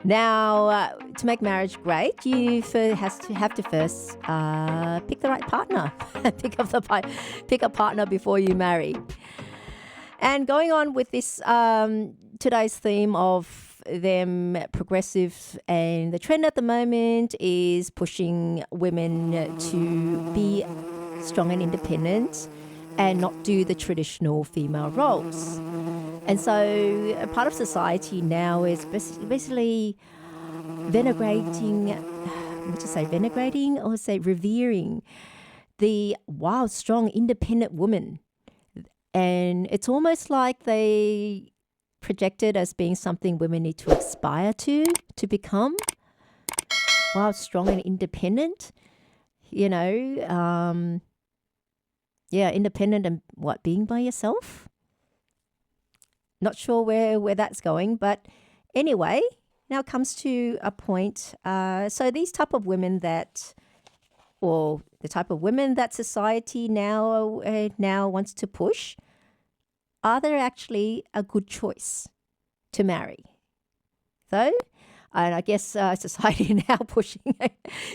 Now, to make marriage great, you have to first pick the right partner. Pick a partner before you marry. And going on with this today's theme of them progressive, and the trend at the moment is pushing women to be strong and independent and not do the traditional female roles. And so a part of society now is basically venerating or say revering the wild, strong, independent woman. And it's almost like they project it as being something women need to aspire to become. Wild, strong, and independent. Independent and what, being by yourself? Not sure where that's going, but anyway, now it comes to a point. So these type of women the type of women that society now wants to push, are they actually a good choice to marry? So, and I guess society now pushing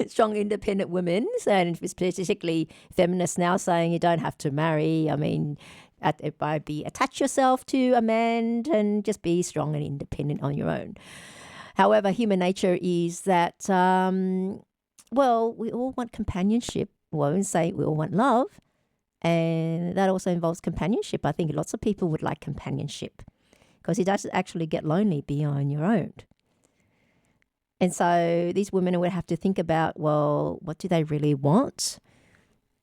strong, independent women, and particularly feminists now saying you don't have to marry. I mean, attach yourself to a man and just be strong and independent on your own. However, human nature is that, we all want companionship. Well, I wouldn't say we all want love, and that also involves companionship. I think lots of people would like companionship because it does actually get lonely being on your own. And so these women would have to think about, well, what do they really want?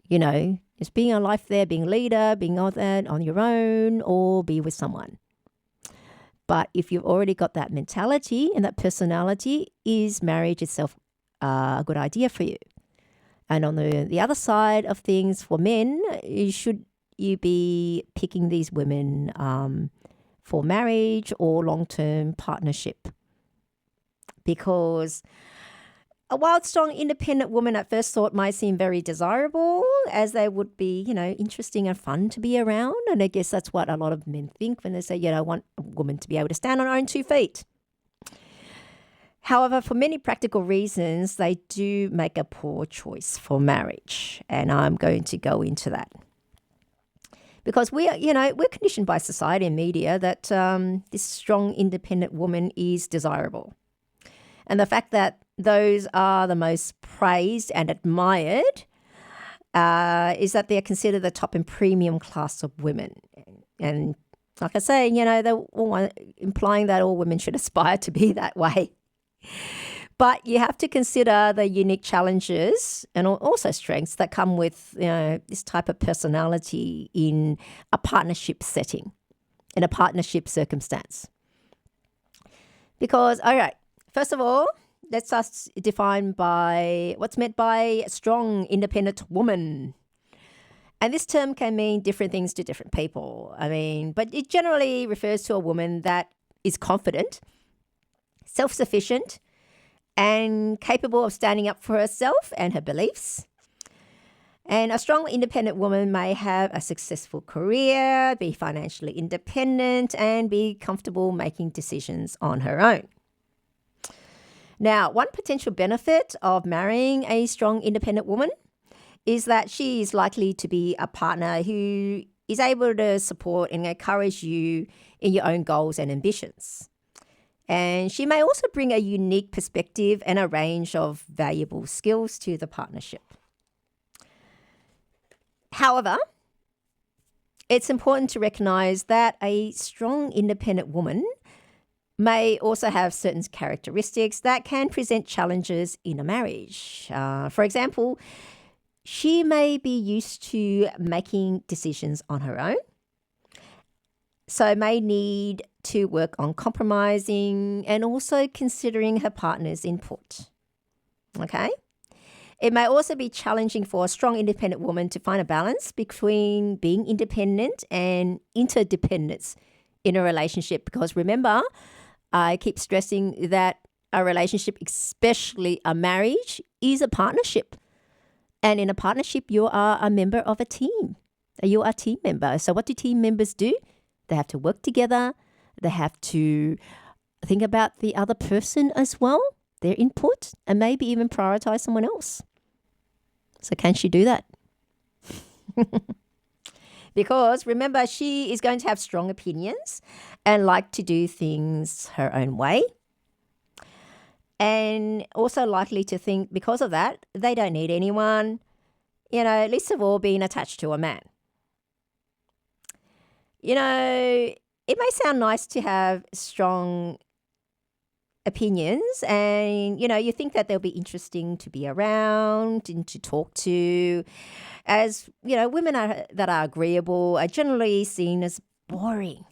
Just being a life there, being a leader, being all that on your own, or be with someone. But if you've already got that mentality and that personality, is marriage itself a good idea for you? And on the other side of things, for men, should you be picking these women for marriage or long-term partnership? Because a wild, strong, independent woman at first thought might seem very desirable, as they would be, interesting and fun to be around. And I guess that's what a lot of men think when they say, I want a woman to be able to stand on her own 2 feet. However, for many practical reasons, they do make a poor choice for marriage. And I'm going to go into that. Because we're conditioned by society and media that this strong, independent woman is desirable. And the fact that those are the most praised and admired is that they're considered the top and premium class of women. And like I say, they're all implying that all women should aspire to be that way. But you have to consider the unique challenges and also strengths that come with this type of personality in a partnership setting, in a partnership circumstance. Because, all right, first of all, let's us define by what's meant by a strong, independent woman. And this term can mean different things to different people. But it generally refers to a woman that is confident, self-sufficient, and capable of standing up for herself and her beliefs. And a strong, independent woman may have a successful career, be financially independent, and be comfortable making decisions on her own. Now, one potential benefit of marrying a strong, independent woman is that she is likely to be a partner who is able to support and encourage you in your own goals and ambitions. And she may also bring a unique perspective and a range of valuable skills to the partnership. However, it's important to recognize that a strong, independent woman may also have certain characteristics that can present challenges in a marriage. For example, she may be used to making decisions on her own, so may need to work on compromising and also considering her partner's input. Okay? It may also be challenging for a strong, independent woman to find a balance between being independent and interdependence in a relationship, because remember, I keep stressing that a relationship, especially a marriage, is a partnership. And in a partnership, you are a member of a team. You are a team member. So what do team members do? They have to work together. They have to think about the other person as well, their input, and maybe even prioritize someone else. So can she do that? Because remember, she is going to have strong opinions and like to do things her own way. And also likely to think because of that, they don't need anyone, least of all being attached to a man. It may sound nice to have strong opinions and, you think that they'll be interesting to be around and to talk to. As, women that are agreeable are generally seen as boring,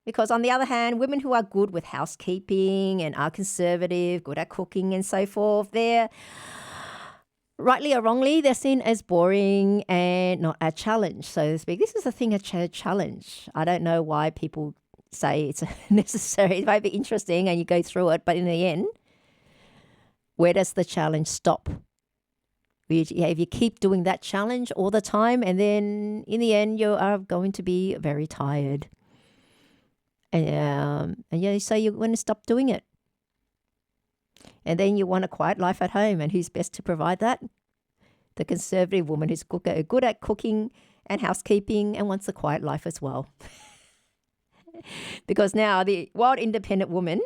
because on the other hand, women who are good with housekeeping and are conservative, good at cooking and so forth, they're rightly or wrongly, they're seen as boring and not a challenge, so to speak. This is a thing, a challenge. I don't know why people say it's necessary. It might be interesting and you go through it, but in the end, where does the challenge stop? If you keep doing that challenge all the time, and then in the end, you are going to be very tired. So you want to stop doing it. And then you want a quiet life at home. And who's best to provide that? The conservative woman who's good at cooking and housekeeping and wants a quiet life as well. Because now the wild independent woman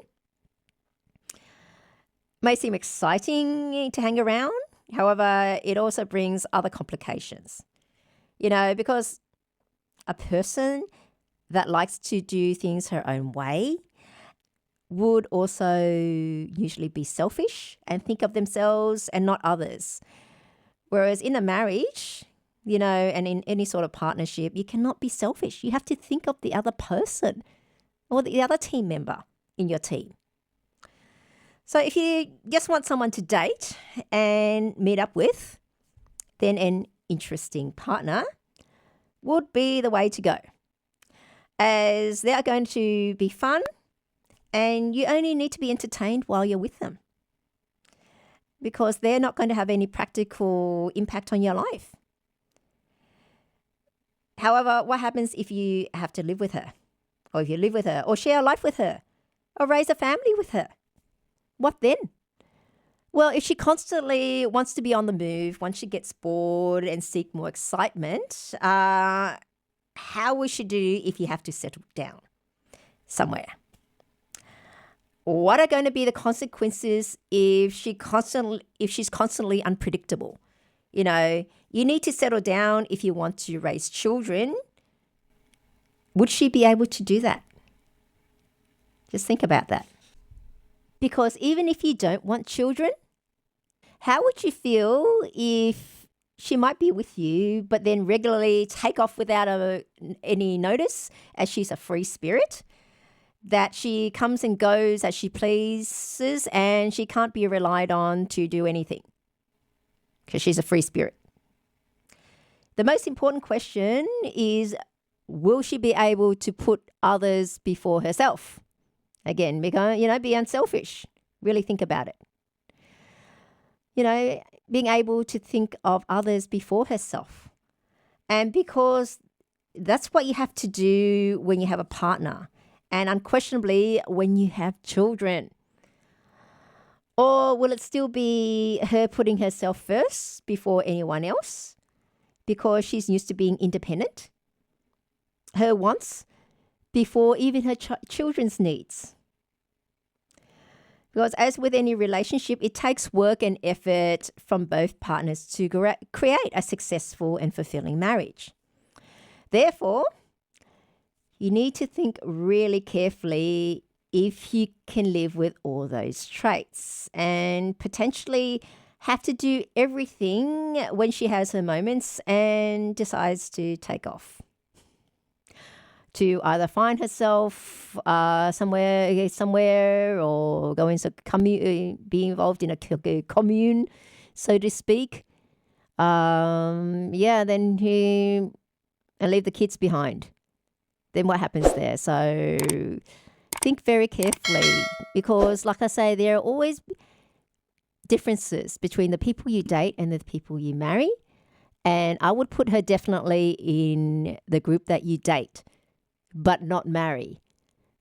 may seem exciting to hang around. However, it also brings other complications, because a person that likes to do things her own way would also usually be selfish and think of themselves and not others. Whereas in a marriage, and in any sort of partnership, you cannot be selfish. You have to think of the other person or the other team member in your team. So if you just want someone to date and meet up with, then an interesting partner would be the way to go, as they are going to be fun and you only need to be entertained while you're with them, because they're not going to have any practical impact on your life. However, what happens if you have to live with her, or if you live with her, or share a life with her, or raise a family with her? What then? Well, if she constantly wants to be on the move, once she gets bored and seek more excitement, how will she do if you have to settle down somewhere? What are going to be the consequences if she's constantly unpredictable? You need to settle down if you want to raise children. Would she be able to do that? Just think about that. Because even if you don't want children, how would you feel if she might be with you, but then regularly take off without any notice, as she's a free spirit, that she comes and goes as she pleases and she can't be relied on to do anything because she's a free spirit? The most important question is, will she be able to put others before herself? Again, be unselfish. Really think about it. Being able to think of others before herself. And because that's what you have to do when you have a partner, and unquestionably when you have children. Or will it still be her putting herself first before anyone else because she's used to being independent? Her wants before even her children's needs. Because as with any relationship, it takes work and effort from both partners to create a successful and fulfilling marriage. Therefore, you need to think really carefully if you can live with all those traits, and potentially have to do everything when she has her moments and decides to take off. To either find herself somewhere or go into be involved in a commune, so to speak. And leave the kids behind. Then what happens there? So think very carefully, because like I say, there are always differences between the people you date and the people you marry. And I would put her definitely in the group that you date, but not marry.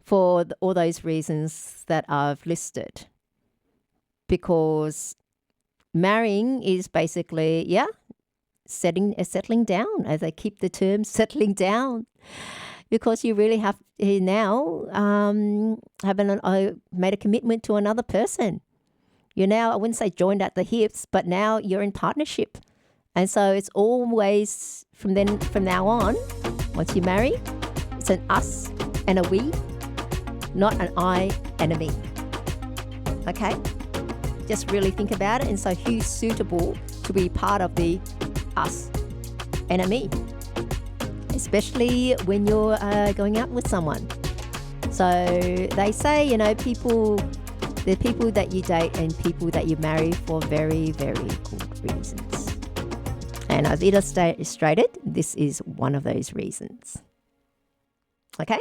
for all those reasons that I've listed. Because marrying is basically, settling down, as I keep the term settling down, because you really have now made a commitment to another person. You're now, I wouldn't say joined at the hips, but now you're in partnership. And so it's always from now on, once you marry, it's an us and a we, not an I and a me. Okay? Just really think about it. And so who's suitable to be part of the us and a me? Especially when you're going out with someone. So they say, there are people that you date and people that you marry for very, very good reasons. And I've illustrated, this is one of those reasons. Okay?